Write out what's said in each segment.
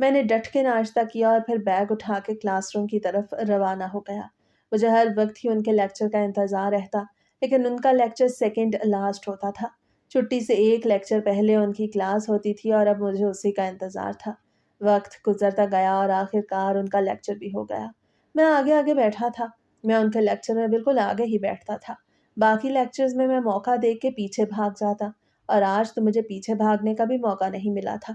میں نے ڈٹ کے ناشتہ کیا اور پھر بیگ اٹھا کے کلاس روم کی طرف روانہ ہو گیا۔ مجھے ہر وقت ہی ان کے لیکچر کا انتظار رہتا، لیکن ان کا لیکچر سیکنڈ لاسٹ ہوتا تھا۔ چھٹی سے ایک لیکچر پہلے ان کی کلاس ہوتی تھی اور اب مجھے اسی کا انتظار تھا۔ وقت گزرتا گیا اور آخر کار ان کا لیکچر بھی ہو گیا۔ میں آگے آگے بیٹھا تھا۔ میں ان کے لیکچر میں بالکل آگے ہی بیٹھتا تھا۔ باقی لیکچرز میں موقع دیکھ کے پیچھے بھاگ جاتا، اور آج تو مجھے پیچھے بھاگنے کا بھی موقع نہیں ملا تھا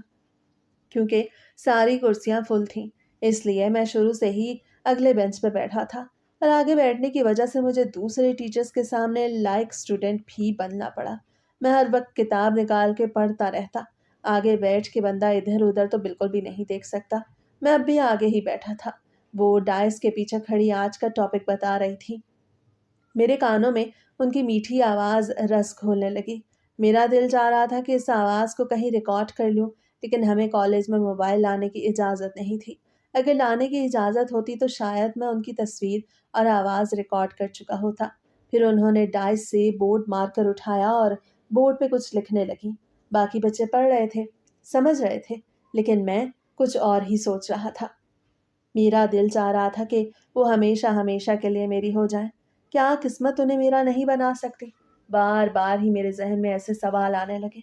کیونکہ ساری کرسیاں فل تھیں۔ اس لیے میں شروع سے ہی اگلے بینچ پہ بیٹھا تھا، اور آگے بیٹھنے کی وجہ سے مجھے دوسرے ٹیچرز کے سامنے لائک اسٹوڈنٹ بھی بننا پڑا۔ میں ہر وقت کتاب نکال کے پڑھتا رہتا۔ آگے بیٹھ کے بندہ ادھر ادھر تو بالکل بھی نہیں دیکھ سکتا۔ میں اب بھی آگے ہی بیٹھا تھا۔ وہ ڈائس کے پیچھے کھڑی آج کا ٹاپک بتا رہی تھی۔ میرے کانوں میں ان کی میٹھی آواز رس گھولنے لگی۔ میرا دل چاہ رہا تھا کہ اس آواز کو کہیں ریکارڈ کر لوں، لیکن ہمیں کالج میں موبائل لانے کی اجازت نہیں تھی۔ اگر لانے کی اجازت ہوتی تو شاید میں ان کی تصویر اور آواز ریکارڈ کر چکا ہوتا۔ پھر انہوں نے ڈائس سے بورڈ مارکر اٹھایا اور بورڈ پہ کچھ لکھنے لگی۔ باقی بچے پڑھ رہے تھے، سمجھ رہے تھے، لیکن میں کچھ اور ہی سوچ رہا تھا۔ میرا دل چاہ رہا تھا کہ وہ ہمیشہ ہمیشہ کے لیے میری ہو جائیں۔ کیا قسمت انہیں میرا نہیں بنا سکتی؟ بار بار ہی میرے ذہن میں ایسے سوال آنے لگے۔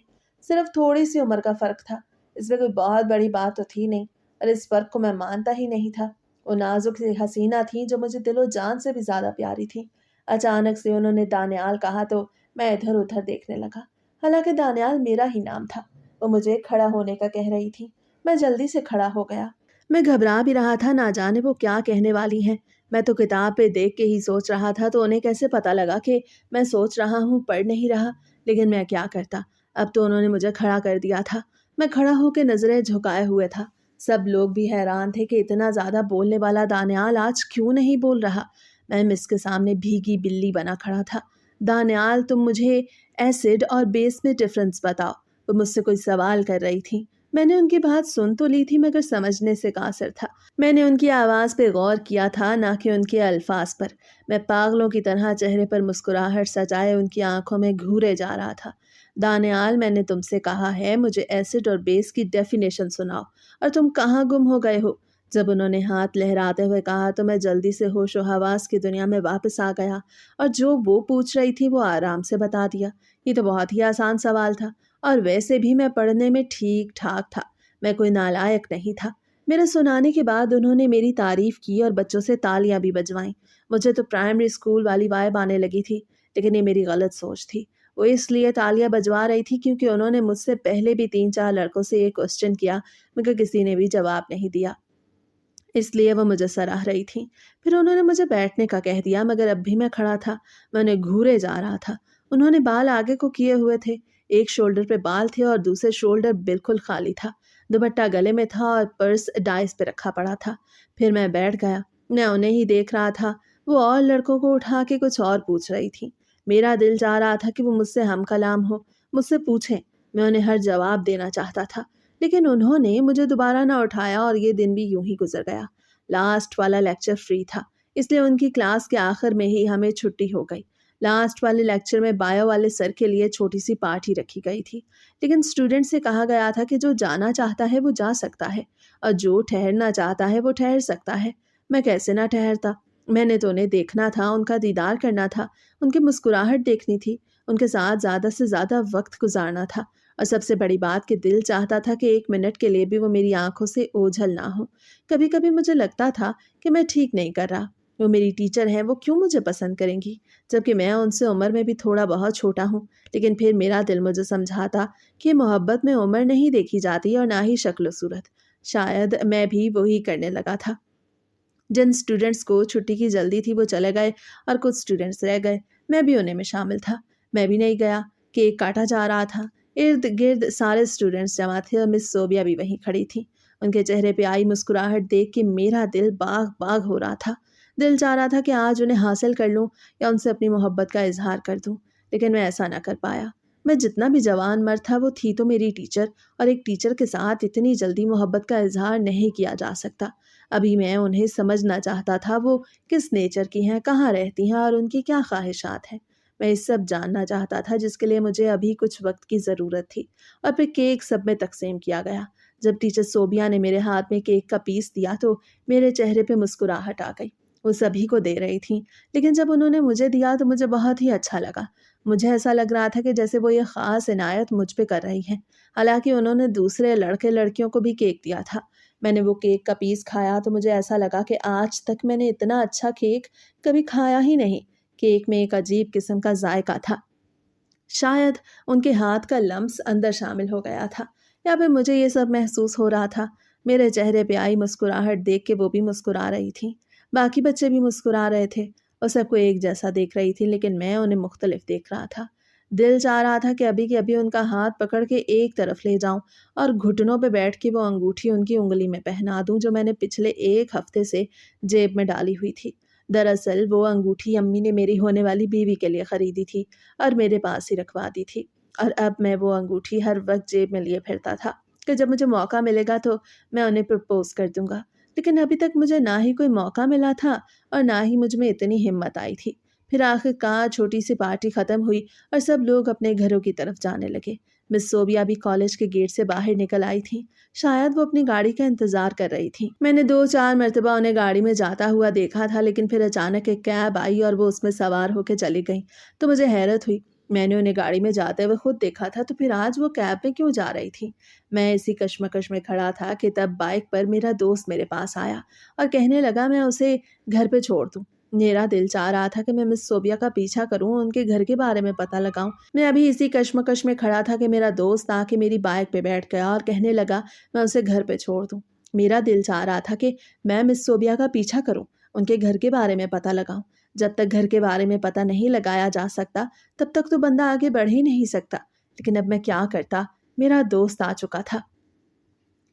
صرف تھوڑی سی عمر کا فرق تھا، اس میں کوئی بہت بڑی بات تو تھی نہیں، اور اس فرق کو میں مانتا ہی نہیں تھا۔ وہ نازک سی حسینہ تھیں جو مجھے دل و جان سے بھی زیادہ پیاری تھیں۔ اچانک سے انہوں نے دانیال کہا تو میں ادھر ادھر دیکھنے لگا، حالانکہ دانیال میرا ہی نام تھا۔ وہ مجھے کھڑا ہونے کا کہہ رہی تھی۔ میں جلدی سے کھڑا ہو گیا۔ میں گھبرا بھی رہا تھا، نہ جانے وہ کیا کہنے والی ہیں۔ میں تو کتاب پہ دیکھ کے ہی سوچ رہا تھا، تو انہیں کیسے پتا لگا کہ میں سوچ رہا ہوں، پڑھ نہیں رہا؟ لیکن میں کیا کرتا، اب تو انہوں نے مجھے کھڑا کر دیا تھا۔ میں کھڑا ہو کے نظریں جھکائے ہوئے تھا۔ سب لوگ بھی حیران تھے کہ اتنا زیادہ بولنے والا دانیال آج کیوں نہیں بول رہا۔ میں مس کے سامنے بھیگی بلی بنا کھڑا تھا۔ دانیال، تم مجھے ایسڈ اور بیس میں ڈفرنس بتاؤ۔ وہ مجھ سے کوئی سوال کر رہی تھی۔ میں نے ان کی بات سن تو لی تھی، مگر سمجھنے سے قاصر تھا۔ میں نے ان کی آواز پہ غور کیا تھا، نہ کہ ان کے الفاظ پر۔ میں پاگلوں کی طرح چہرے پر مسکراہٹ سجائے ان کی آنکھوں میں گھورے جا رہا تھا۔ دانیال، میں نے تم سے کہا ہے مجھے ایسڈ اور بیس کی ڈیفینیشن سناؤ، اور تم کہاں گم ہو گئے ہو؟ جب انہوں نے ہاتھ لہراتے ہوئے کہا تو میں جلدی سے ہوش و حواس کی دنیا میں واپس آ گیا، اور جو وہ پوچھ رہی تھی وہ آرام سے بتا دیا۔ یہ تو بہت ہی آسان سوال تھا، اور ویسے بھی میں پڑھنے میں ٹھیک ٹھاک تھا۔ میں کوئی نالائق نہیں تھا۔ میرے سنانے کے بعد انہوں نے میری تعریف کی اور بچوں سے تالیاں بھی بجوائیں۔ مجھے تو پرائمری اسکول والی وائب آنے لگی تھی، لیکن یہ میری غلط سوچ تھی۔ وہ اس لیے تالیاں بجوا رہی تھی کیونکہ انہوں نے مجھ سے پہلے بھی 3-4 لڑکوں سے یہ کوسچن کیا، مگر کسی نے بھی جواب نہیں دیا، اس لیے وہ مجھے سراہ رہی تھیں۔ پھر انہوں نے مجھے بیٹھنے کا کہہ دیا، مگر اب بھی میں کھڑا تھا۔ میں انہیں گھورے جا رہا تھا۔ انہوں نے بال آگے کو کیے ہوئے تھے، ایک شولڈر پہ بال تھے اور دوسرے شولڈر بالکل خالی تھا۔ دوپٹہ گلے میں تھا اور پرس ڈائس پہ رکھا پڑا تھا۔ پھر میں بیٹھ گیا۔ میں انہیں ہی دیکھ رہا تھا۔ وہ اور لڑکوں کو اٹھا کے کچھ اور پوچھ رہی تھی۔ میرا دل چاہ رہا تھا کہ وہ مجھ سے ہم کلام ہو، مجھ سے پوچھیں۔ میں انہیں ہر جواب دینا چاہتا تھا، لیکن انہوں نے مجھے دوبارہ نہ اٹھایا، اور یہ دن بھی یوں ہی گزر گیا۔ لاسٹ والا لیکچر فری تھا، اس لیے ان کی کلاس کے آخر میں ہی ہمیں چھٹی ہو گئی۔ لاسٹ والے لیکچر میں بایو والے سر کے لیے چھوٹی سی پارٹی رکھی گئی تھی، لیکن اسٹوڈنٹ سے کہا گیا تھا کہ جو جانا چاہتا ہے وہ جا سکتا ہے، اور جو ٹھہرنا چاہتا ہے وہ ٹھہر سکتا ہے۔ میں کیسے نہ ٹھہرتا؟ میں نے تو انہیں دیکھنا تھا، ان کا دیدار کرنا تھا، ان کی مسکراہٹ دیکھنی تھی، ان کے ساتھ زیادہ سے زیادہ وقت گزارنا تھا، اور سب سے بڑی بات کہ دل چاہتا تھا کہ 1 منٹ کے لیے بھی وہ میری آنکھوں سے اوجھل نہ ہو۔ کبھی کبھی مجھے لگتا تھا کہ میں ٹھیک نہیں کر رہا۔ وہ میری ٹیچر ہیں، وہ کیوں مجھے پسند کریں گی، جبکہ میں ان سے عمر میں بھی تھوڑا بہت چھوٹا ہوں؟ لیکن پھر میرا دل مجھے سمجھاتا کہ محبت میں عمر نہیں دیکھی جاتی، اور نہ ہی شکل و صورت۔ شاید میں بھی وہی کرنے لگا تھا۔ جن اسٹوڈنٹس کو چھٹی کی جلدی تھی وہ چلے گئے، اور کچھ اسٹوڈنٹس رہ گئے۔ میں بھی انہیں میں شامل تھا۔ میں بھی نہیں گیا۔ کیک کاٹا جا رہا تھا۔ ارد گرد سارے اسٹوڈنٹس جمع تھے، اور مس صوبیہ بھی وہیں کھڑی تھی۔ ان کے چہرے پہ آئی مسکراہٹ دیکھ کے میرا دل باغ باغ ہو رہا تھا۔ دل چاہ رہا تھا کہ آج انہیں حاصل کر لوں یا ان سے اپنی محبت کا اظہار کر دوں، لیکن میں ایسا نہ کر پایا۔ میں جتنا بھی جوان مرد تھا، وہ تھی تو میری ٹیچر، اور ایک ٹیچر کے ساتھ اتنی جلدی محبت کا اظہار نہیں کیا جا سکتا۔ ابھی میں انہیں سمجھنا چاہتا تھا، وہ کس نیچر کی ہیں، کہاں رہتی ہیں، اور ان کی کیا خواہشات ہیں۔ میں یہ سب جاننا چاہتا تھا، جس کے لیے مجھے ابھی کچھ وقت کی ضرورت تھی۔ اور پھر کیک سب میں تقسیم کیا گیا۔ جب ٹیچر صوبیہ نے میرے ہاتھ میں کیک کا پیس دیا تو میرے چہرے پہ مسکراہٹ آ گئی۔ وہ سبھی کو دے رہی تھیں، لیکن جب انہوں نے مجھے دیا تو مجھے بہت ہی اچھا لگا۔ مجھے ایسا لگ رہا تھا کہ جیسے وہ یہ خاص عنایت مجھ پہ کر رہی ہیں۔ حالانکہ انہوں نے دوسرے لڑکے لڑکیوں کو بھی کیک دیا تھا۔ میں نے وہ کیک کا پیس کھایا تو مجھے ایسا لگا کہ آج تک میں نے اتنا اچھا کیک کبھی کھایا ہی نہیں۔ کیک میں ایک عجیب قسم کا ذائقہ تھا۔ شاید ان کے ہاتھ کا لمس اندر شامل ہو گیا تھا، یا پھر مجھے یہ سب محسوس ہو رہا تھا۔ میرے چہرے پہ آئی مسکراہٹ دیکھ کے وہ بھی مسکرا رہی تھیں۔ باقی بچے بھی مسکرا رہے تھے اور سب کو ایک جیسا دیکھ رہی تھی، لیکن میں انہیں مختلف دیکھ رہا تھا۔ دل چاہ رہا تھا کہ ابھی کے ابھی ان کا ہاتھ پکڑ کے ایک طرف لے جاؤں اور گھٹنوں پہ بیٹھ کے وہ انگوٹھی ان کی انگلی میں پہنا دوں جو میں نے پچھلے ایک ہفتے سے جیب میں ڈالی ہوئی تھی۔ دراصل وہ انگوٹھی امی نے میری ہونے والی بیوی کے لیے خریدی تھی اور میرے پاس ہی رکھوا دی تھی، اور اب میں وہ انگوٹھی ہر وقت جیب میں لیے پھرتا تھا کہ جب مجھے موقع ملے گا تو میں انہیں پرپوز کر دوں گا۔ لیکن ابھی تک مجھے نہ ہی کوئی موقع ملا تھا اور نہ ہی مجھ میں اتنی ہمت آئی تھی۔ پھر آخر کار چھوٹی سی پارٹی ختم ہوئی اور سب لوگ اپنے گھروں کی طرف جانے لگے۔ مس صوبیہ بھی کالج کے گیٹ سے باہر نکل آئی تھیں۔ شاید وہ اپنی گاڑی کا انتظار کر رہی تھیں۔ میں نے 2-4 مرتبہ انہیں گاڑی میں جاتا ہوا دیکھا تھا، لیکن پھر اچانک ایک کیب آئی اور وہ اس میں سوار ہو کے چلی گئیں تو مجھے حیرت ہوئی۔ میں نے انہیں گاڑی میں جاتے ہوئے خود دیکھا تھا، تو پھر آج وہ کیب میں کیوں جا رہی تھی؟ میں اسی کشمکش میں کھڑا تھا کہ تب بائک پر میرا دوست میرے پاس آیا اور کہنے لگا میں اسے گھر پہ چھوڑ دوں۔ میرا دل چاہ رہا تھا کہ میں مس صوبیہ کا پیچھا کروں، ان کے گھر کے بارے میں پتہ لگاؤں۔ میں ابھی اسی کشمکش میں کھڑا تھا کہ میرا دوست آ کے میری بائک پہ بیٹھ گیا اور کہنے لگا میں اسے گھر پہ چھوڑ دوں۔ میرا دل چاہ رہا تھا کہ میں مس صوبیہ کا پیچھا کروں، ان کے گھر کے بارے میں پتہ لگاؤں۔ جب تک گھر کے بارے میں پتہ نہیں لگایا جا سکتا تب تک تو بندہ آگے بڑھ ہی نہیں سکتا۔ لیکن اب میں کیا کرتا؟ میرا دوست آ چکا تھا،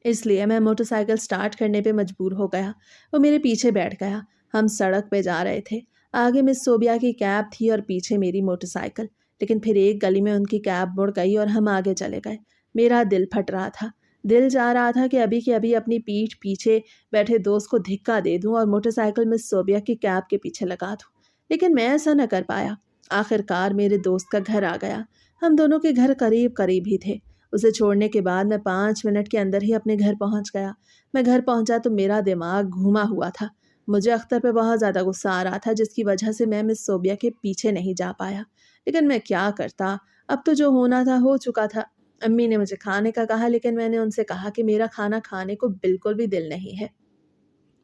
اس لیے میں موٹر سائیکل سٹارٹ کرنے پہ مجبور ہو گیا۔ وہ میرے پیچھے بیٹھ گیا۔ ہم سڑک پہ جا رہے تھے۔ آگے مس صوبیہ کی کیب تھی اور پیچھے میری موٹر سائیکل، لیکن پھر ایک گلی میں ان کی کیب مڑ گئی اور ہم آگے چلے گئے۔ میرا دل پھٹ رہا تھا۔ دل چاہ رہا تھا کہ ابھی کے ابھی اپنی پیٹھ پیچھے بیٹھے دوست کو دھکا دے دوں اور موٹر سائیکل مس صوبیہ کی کیب کے پیچھے لگا دوں، لیکن میں ایسا نہ کر پایا۔ آخر کار میرے دوست کا گھر آ گیا۔ ہم دونوں کے گھر قریب قریب ہی تھے۔ اسے چھوڑنے کے بعد میں 5 منٹ کے اندر ہی اپنے گھر پہنچ گیا۔ میں گھر پہنچا تو میرا دماغ گھوما ہوا تھا۔ مجھے اختر پہ بہت زیادہ غصہ آ رہا تھا، جس کی وجہ سے میں مس صوبیہ کے پیچھے نہیں جا پایا، لیکن میں کیا کرتا؟ اب تو جو ہونا تھا ہو چکا تھا۔ امی نے مجھے کھانے کا کہا، لیکن میں نے ان سے کہا کہ میرا کھانا کھانے کو بالکل بھی دل نہیں ہے۔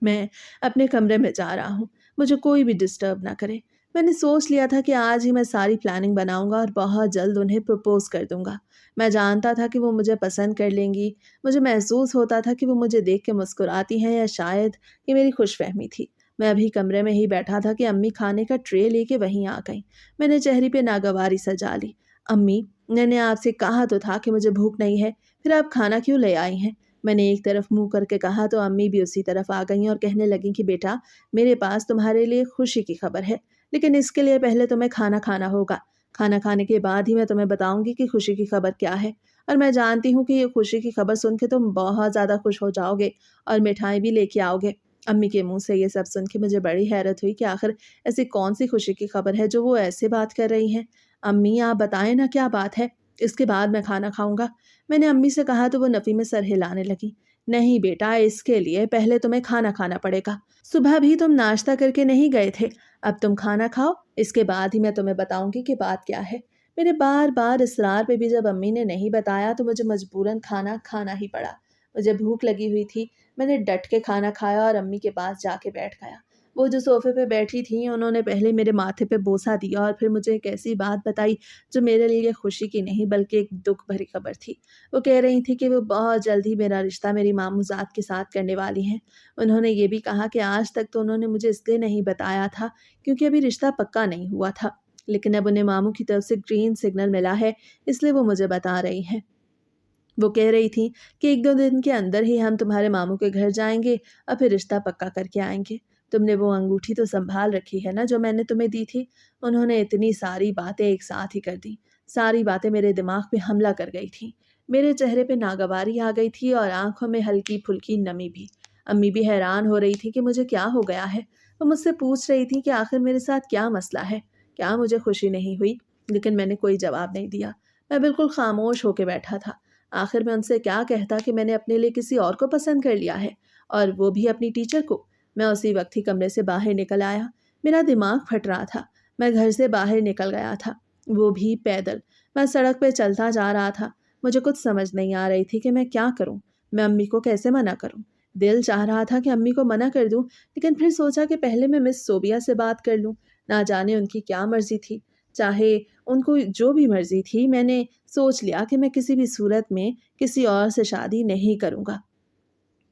میں اپنے کمرے میں جا رہا ہوں، مجھے کوئی بھی ڈسٹرب نہ کرے۔ میں نے سوچ لیا تھا کہ آج ہی میں ساری پلاننگ بناؤں گا اور بہت جلد انہیں پرپوز کر دوں گا۔ میں جانتا تھا کہ وہ مجھے پسند کر لیں گی۔ مجھے محسوس ہوتا تھا کہ وہ مجھے دیکھ کے مسکراتی ہیں، یا شاید یہ میری خوش فہمی تھی۔ میں ابھی کمرے میں ہی بیٹھا تھا کہ امی کھانے کا ٹرے لے کے وہیں آ گئیں۔ میں نے چہرے پہ ناگواری سجا لی۔ امی، میں نے آپ سے کہا تو تھا کہ مجھے بھوک نہیں ہے، پھر آپ کھانا کیوں لے آئی ہیں؟ میں نے ایک طرف منہ کر کے کہا تو امی بھی اسی طرف آ گئیں اور کہنے لگیں کہ بیٹا، میرے پاس تمہارے لیے خوشی کی خبر ہے، لیکن اس کے لیے پہلے تمہیں کھانا کھانا ہوگا۔ کھانا کھانے کے بعد ہی میں تمہیں بتاؤں گی کہ خوشی کی خبر کیا ہے، اور میں جانتی ہوں کہ یہ خوشی کی خبر سن کے تم بہت زیادہ خوش ہو جاؤ گے اور مٹھائی بھی لے کے آؤ گے۔ امی کے منہ سے یہ سب سن کے مجھے بڑی حیرت ہوئی کہ آخر ایسی کون سی خوشی کی خبر ہے جو وہ ایسے بات کر رہی ہیں۔ امی، آپ بتائیں نا کیا بات ہے، اس کے بعد میں کھانا کھاؤں گا۔ میں نے امی سے کہا تو وہ نفی میں سر ہلانے لگی۔ نہیں بیٹا، اس کے لیے پہلے تمہیں کھانا کھانا پڑے گا۔ صبح بھی تم ناشتہ کر کے نہیں گئے تھے، اب تم کھانا کھاؤ، اس کے بعد ہی میں تمہیں بتاؤں گی کہ بات کیا ہے۔ میرے بار بار اصرار پہ بھی جب امی نے نہیں بتایا تو مجھے مجبوراً کھانا کھانا ہی پڑا۔ مجھے بھوک لگی ہوئی تھی۔ میں نے ڈٹ کے کھانا کھایا اور امی کے پاس جا کے بیٹھ گیا۔ وہ جو صوفے پہ بیٹھی تھیں، انہوں نے پہلے میرے ماتھے پہ بوسہ دیا اور پھر مجھے ایک ایسی بات بتائی جو میرے لیے خوشی کی نہیں بلکہ ایک دکھ بھری خبر تھی۔ وہ کہہ رہی تھی کہ وہ بہت جلد ہی میرا رشتہ میری ماموں ذات کے ساتھ کرنے والی ہیں۔ انہوں نے یہ بھی کہا کہ آج تک تو انہوں نے مجھے اس لیے نہیں بتایا تھا کیونکہ ابھی رشتہ پکا نہیں ہوا تھا، لیکن اب انہیں ماموں کی طرف سے گرین سگنل ملا ہے، اس لیے وہ مجھے بتا رہی ہیں۔ وہ کہہ رہی تھی کہ 1-2 دن کے اندر ہی ہم تمہارے ماموں کے گھر جائیں گے اور پھر رشتہ پکا کر کے آئیں گے۔ تم نے وہ انگوٹھی تو سنبھال رکھی ہے نا جو میں نے تمہیں دی تھی؟ انہوں نے اتنی ساری باتیں ایک ساتھ ہی کر دیں۔ ساری باتیں میرے دماغ پہ حملہ کر گئی تھیں۔ میرے چہرے پہ ناگواری آ گئی تھی اور آنکھوں میں ہلکی پھلکی نمی بھی۔ امی بھی حیران ہو رہی تھی کہ مجھے کیا ہو گیا ہے۔ وہ مجھ سے پوچھ رہی تھی کہ آخر میرے ساتھ کیا مسئلہ ہے، کیا مجھے خوشی نہیں ہوئی، لیکن میں نے کوئی جواب نہیں دیا۔ میں بالکل خاموش ہو کے بیٹھا تھا۔ آخر میں ان سے کیا کہتا کہ میں نے اپنے لیے کسی اور کو پسند کر لیا ہے، اور وہ بھی اپنی ٹیچر کو۔ میں اسی وقت ہی کمرے سے باہر نکل آیا۔ میرا دماغ پھٹ رہا تھا۔ میں گھر سے باہر نکل گیا تھا، وہ بھی پیدل۔ میں سڑک پہ چلتا جا رہا تھا۔ مجھے کچھ سمجھ نہیں آ رہی تھی کہ میں کیا کروں۔ میں امی کو کیسے منع کروں؟ دل چاہ رہا تھا کہ امی کو منع کر دوں، لیکن پھر سوچا کہ پہلے میں مس صوبیہ سے بات کر لوں۔ نہ جانے ان کی کیا مرضی تھی، چاہے ان کو جو بھی مرضی تھی، میں نے سوچ لیا کہ میں کسی بھی صورت میں کسی اور سے شادی نہیں کروں گا۔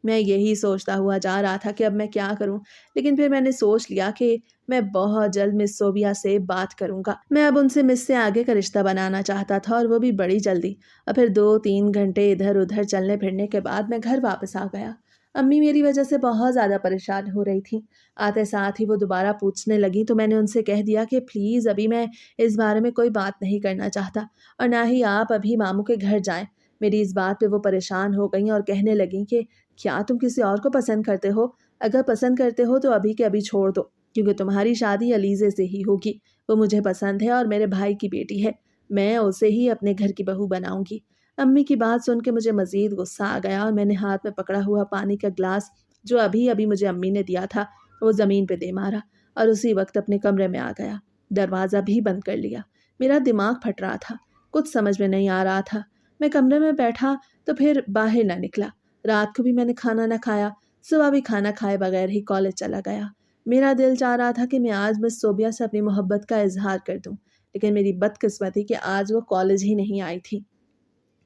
میں یہی سوچتا ہوا جا رہا تھا کہ اب میں کیا کروں، لیکن پھر میں نے سوچ لیا کہ میں بہت جلد مس صوبیہ سے بات کروں گا۔ میں اب ان سے مس سے آگے کا رشتہ بنانا چاہتا تھا، اور وہ بھی بڑی جلدی۔ اور پھر 2-3 گھنٹے ادھر ادھر چلنے پھرنے کے بعد میں گھر واپس آ گیا۔ امی میری وجہ سے بہت زیادہ پریشان ہو رہی تھیں۔ آتے ساتھ ہی وہ دوبارہ پوچھنے لگیں تو میں نے ان سے کہہ دیا کہ پلیز ابھی میں اس بارے میں کوئی بات نہیں کرنا چاہتا، اور نہ ہی آپ ابھی ماموں کے گھر جائیں۔ میری اس بات پہ وہ پریشان ہو گئیں اور کہنے لگیں کہ کیا تم کسی اور کو پسند کرتے ہو؟ اگر پسند کرتے ہو تو ابھی کے ابھی چھوڑ دو، کیونکہ تمہاری شادی علیزے سے ہی ہوگی۔ وہ مجھے پسند ہے اور میرے بھائی کی بیٹی ہے، میں اسے ہی اپنے گھر کی بہو بناؤں گی۔ امی کی بات سن کے مجھے مزید غصہ آ گیا، اور میں نے ہاتھ میں پکڑا ہوا پانی کا گلاس جو ابھی ابھی مجھے امی نے دیا تھا وہ زمین پہ دے مارا، اور اسی وقت اپنے کمرے میں آ گیا۔ دروازہ بھی بند کر لیا۔ میرا دماغ پھٹ رہا تھا، کچھ سمجھ میں نہیں آ رہا تھا۔ میں کمرے میں بیٹھا تو پھر باہر نہ نکلا۔ رات کو بھی میں نے کھانا نہ کھایا، صبح بھی کھانا کھائے بغیر ہی کالج چلا گیا۔ میرا دل چاہ رہا تھا کہ میں آج مس صوبیہ سے اپنی محبت کا اظہار کر دوں، لیکن میری بدقسمتی کہ آج وہ کالج ہی نہیں آئی تھی۔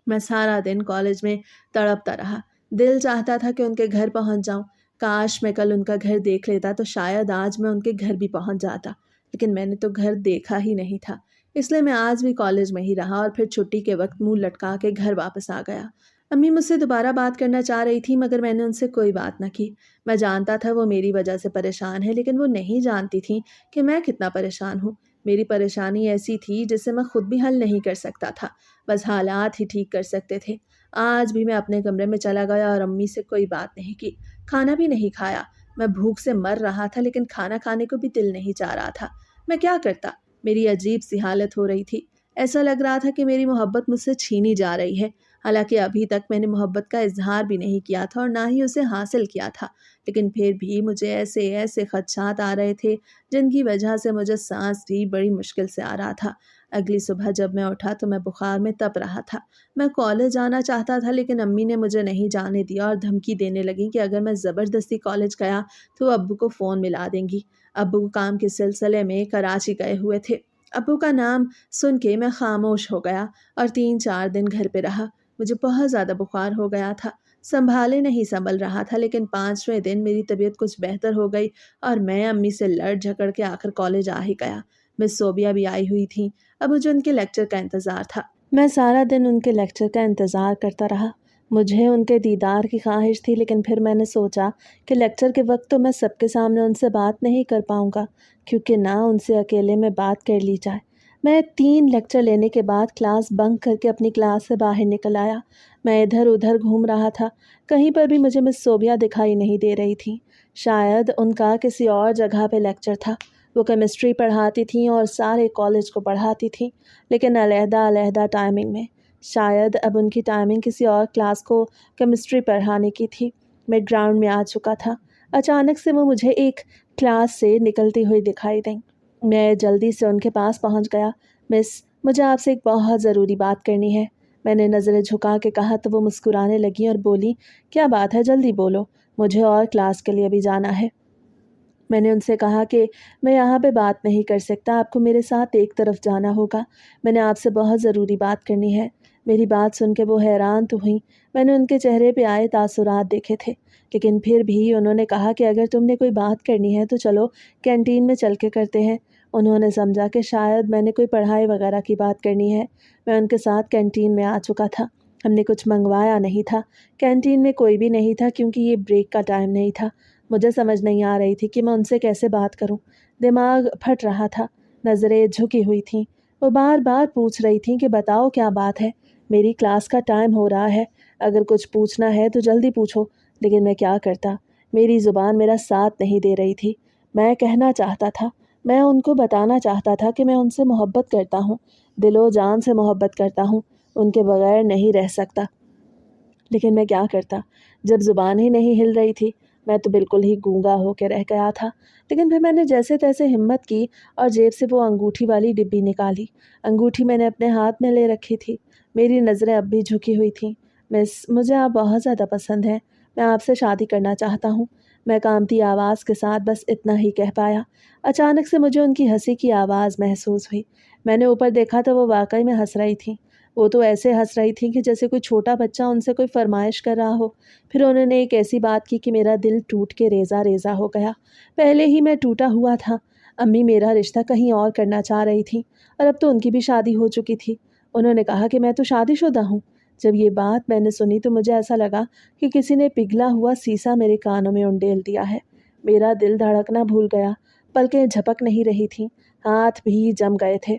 میں سارا دن کالج میں تڑپتا رہا۔ دل چاہتا تھا کہ ان کے گھر پہنچ جاؤں۔ کاش میں کل ان کا گھر دیکھ لیتا تو شاید آج میں ان کے گھر بھی پہنچ جاتا، لیکن میں نے تو گھر دیکھا ہی نہیں تھا۔ اس لیے میں آج بھی کالج میں ہی رہا، اور پھر چھٹی کے وقت منہ لٹکا کے گھر واپس آ گیا۔ امی مجھ سے دوبارہ بات کرنا چاہ رہی تھی، مگر میں نے ان سے کوئی بات نہ کی۔ میں جانتا تھا وہ میری وجہ سے پریشان ہے، لیکن وہ نہیں جانتی تھیں کہ میں کتنا پریشان ہوں۔ میری پریشانی ایسی تھی جسے میں خود بھی حل نہیں کر سکتا تھا، بس حالات ہی ٹھیک کر سکتے تھے۔ آج بھی میں اپنے کمرے میں چلا گیا اور امی سے کوئی بات نہیں کی، کھانا بھی نہیں کھایا۔ میں بھوک سے مر رہا تھا، لیکن کھانا کھانے کو بھی دل نہیں چاہ رہا تھا۔ میں کیا کرتا؟ میری عجیب سی حالت ہو رہی تھی۔ ایسا لگ رہا تھا کہ میری محبت مجھ سے چھینی جا رہی ہے، حالانکہ ابھی تک میں نے محبت کا اظہار بھی نہیں کیا تھا اور نہ ہی اسے حاصل کیا تھا، لیکن پھر بھی مجھے ایسے ایسے خدشات آ رہے تھے جن کی وجہ سے مجھے سانس بھی بڑی مشکل سے آ رہا تھا۔ اگلی صبح جب میں اٹھا تو میں بخار میں تپ رہا تھا۔ میں کالج جانا چاہتا تھا، لیکن امی نے مجھے نہیں جانے دیا اور دھمکی دینے لگی کہ اگر میں زبردستی کالج گیا تو ابو کو فون ملا دیں گی۔ ابو کام کے سلسلے میں کراچی گئے ہوئے تھے۔ ابو کا نام سن کے میں خاموش ہو گیا اور 3-4 دن گھر پہ رہا۔ مجھے بہت زیادہ بخار ہو گیا تھا، سنبھالے نہیں سنبھل رہا تھا، لیکن 5ویں دن میری طبیعت کچھ بہتر ہو گئی اور میں امی سے لڑ جھگڑ کے آخر کالج آ ہی گیا۔ مس صوبیہ بھی آئی ہوئی تھیں۔ اب مجھے ان کے لیکچر کا انتظار تھا۔ میں سارا دن ان کے لیکچر کا انتظار کرتا رہا۔ مجھے ان کے دیدار کی خواہش تھی، لیکن پھر میں نے سوچا کہ لیکچر کے وقت تو میں سب کے سامنے ان سے بات نہیں کر پاؤں گا، کیونکہ نہ ان سے اکیلے میں بات کر لی جائے۔ میں 3 لیکچر لینے کے بعد کلاس بنک کر کے اپنی کلاس سے باہر نکل آیا۔ میں ادھر ادھر گھوم رہا تھا، کہیں پر بھی مجھے مس صوبیہ دکھائی نہیں دے رہی تھی۔ شاید ان کا کسی اور جگہ پہ لیکچر تھا۔ وہ کیمسٹری پڑھاتی تھیں اور سارے کالج کو پڑھاتی تھیں، لیکن علیحدہ علیحدہ ٹائمنگ میں۔ شاید اب ان کی ٹائمنگ کسی اور کلاس کو کیمسٹری پڑھانے کی تھی۔ میں گراؤنڈ میں آ چکا تھا۔ اچانک سے وہ مجھے ایک کلاس سے نکلتی ہوئی دکھائی دیں۔ میں جلدی سے ان کے پاس پہنچ گیا۔ مس، مجھے آپ سے ایک بہت ضروری بات کرنی ہے، میں نے نظریں جھکا کے کہا تو وہ مسکرانے لگیں اور بولی، کیا بات ہے، جلدی بولو، مجھے اور کلاس کے لیے بھی جانا ہے۔ میں نے ان سے کہا کہ میں یہاں پہ بات نہیں کر سکتا، آپ کو میرے ساتھ ایک طرف جانا ہوگا، میں نے آپ سے بہت ضروری بات کرنی ہے۔ میری بات سن کے وہ حیران تو ہوئیں۔ میں نے ان کے چہرے پہ آئے تاثرات دیکھے تھے، لیکن پھر بھی انہوں نے کہا کہ اگر تم نے کوئی بات کرنی ہے تو چلو کینٹین میں چل کے کرتے ہیں۔ انہوں نے سمجھا کہ شاید میں نے کوئی پڑھائی وغیرہ کی بات کرنی ہے۔ میں ان کے ساتھ کینٹین میں آ چکا تھا۔ ہم نے کچھ منگوایا نہیں تھا، کینٹین میں کوئی بھی نہیں تھا کیونکہ یہ بریک کا ٹائم نہیں تھا۔ مجھے سمجھ نہیں آ رہی تھی کہ میں ان سے کیسے بات کروں، دماغ پھٹ رہا تھا، نظریں جھکی ہوئی تھیں۔ وہ بار بار پوچھ رہی تھیں کہ بتاؤ کیا بات ہے، میری کلاس کا ٹائم ہو رہا ہے، اگر کچھ پوچھنا ہے تو جلدی پوچھو، لیکن میں کیا کرتا، میری زبان میرا ساتھ نہیں دے رہی تھی۔ میں کہنا چاہتا تھا، میں ان کو بتانا چاہتا تھا کہ میں ان سے محبت کرتا ہوں، دل و جان سے محبت کرتا ہوں، ان کے بغیر نہیں رہ سکتا۔ لیکن میں کیا کرتا جب زبان ہی نہیں ہل رہی تھی۔ میں تو بالکل ہی گونگا ہو کے رہ گیا تھا۔ لیکن پھر میں نے جیسے تیسے ہمت کی اور جیب سے وہ انگوٹھی والی ڈبی نکالی۔ انگوٹھی میں نے اپنے ہاتھ میں لے رکھی تھی۔ میری نظریں اب بھی جھکی ہوئی تھیں۔ مس، مجھے آپ بہت زیادہ پسند ہیں۔ میں آپ سے شادی کرنا چاہتا ہوں۔ میں کانپتی آواز کے ساتھ بس اتنا ہی کہہ پایا۔ اچانک سے مجھے ان کی ہنسی کی آواز محسوس ہوئی۔ میں نے اوپر دیکھا تو وہ واقعی میں ہنس رہی تھیں۔ وہ تو ایسے ہنس رہی تھیں کہ جیسے کوئی چھوٹا بچہ ان سے کوئی فرمائش کر رہا ہو۔ پھر انہوں نے ایک ایسی بات کی کہ میرا دل ٹوٹ کے ریزہ ریزہ ہو گیا۔ پہلے ہی میں ٹوٹا ہوا تھا۔ امی میرا رشتہ کہیں اور کرنا چاہ رہی تھیں اور اب تو ان کی بھی شادی ہو چکی تھی۔ انہوں نے کہا کہ میں تو شادی شدہ ہوں۔ جب یہ بات میں نے سنی تو مجھے ایسا لگا کہ کسی نے پگھلا ہوا سیسا میرے کانوں میں انڈیل دیا ہے۔ میرا دل دھڑکنا بھول گیا، پلکیں جھپک نہیں رہی تھیں، ہاتھ بھی جم گئے تھے۔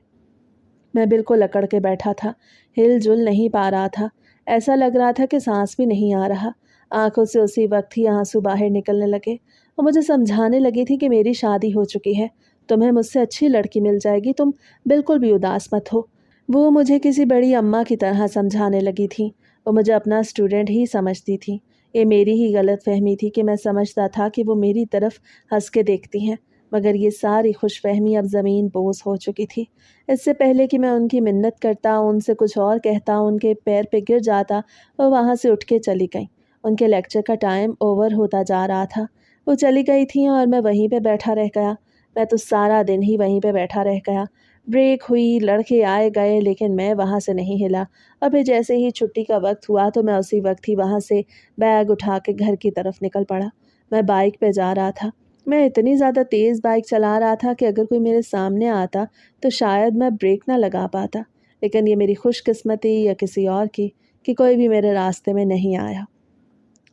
میں بالکل اکڑ کے بیٹھا تھا، ہل جل نہیں پا رہا تھا۔ ایسا لگ رہا تھا کہ سانس بھی نہیں آ رہا۔ آنکھوں سے اسی وقت ہی آنسو باہر نکلنے لگے۔ وہ مجھے سمجھانے لگی تھی کہ میری شادی ہو چکی ہے، تمہیں مجھ سے اچھی لڑکی مل جائے گی، تم بالکل بھی اداس مت ہو۔ وہ مجھے کسی بڑی اماں کی طرح سمجھانے لگی تھیں۔ وہ مجھے اپنا اسٹوڈنٹ ہی سمجھتی تھیں۔ یہ میری ہی غلط فہمی تھی کہ میں سمجھتا تھا کہ وہ میری طرف ہنس کے دیکھتی ہیں، مگر یہ ساری خوش فہمی اب زمین بوس ہو چکی تھی۔ اس سے پہلے کہ میں ان کی منت کرتا، ان سے کچھ اور کہتا، ان کے پیر پہ گر جاتا، وہ وہاں سے اٹھ کے چلی گئیں۔ ان کے لیکچر کا ٹائم اوور ہوتا جا رہا تھا۔ وہ چلی گئی تھیں اور میں وہیں پہ بیٹھا رہ گیا۔ میں تو سارا دن ہی وہیں پہ بیٹھا رہ گیا۔ بریک ہوئی، لڑکے آئے گئے، لیکن میں وہاں سے نہیں ہلا۔ اور پھر جیسے ہی چھٹی کا وقت ہوا تو میں اسی وقت ہی وہاں سے بیگ اٹھا کے گھر کی طرف نکل پڑا۔ میں بائک پہ جا رہا تھا۔ میں اتنی زیادہ تیز بائک چلا رہا تھا کہ اگر کوئی میرے سامنے آتا تو شاید میں بریک نہ لگا پاتا، لیکن یہ میری خوش قسمتی یا کسی اور کی کہ کوئی بھی میرے راستے میں نہیں آیا،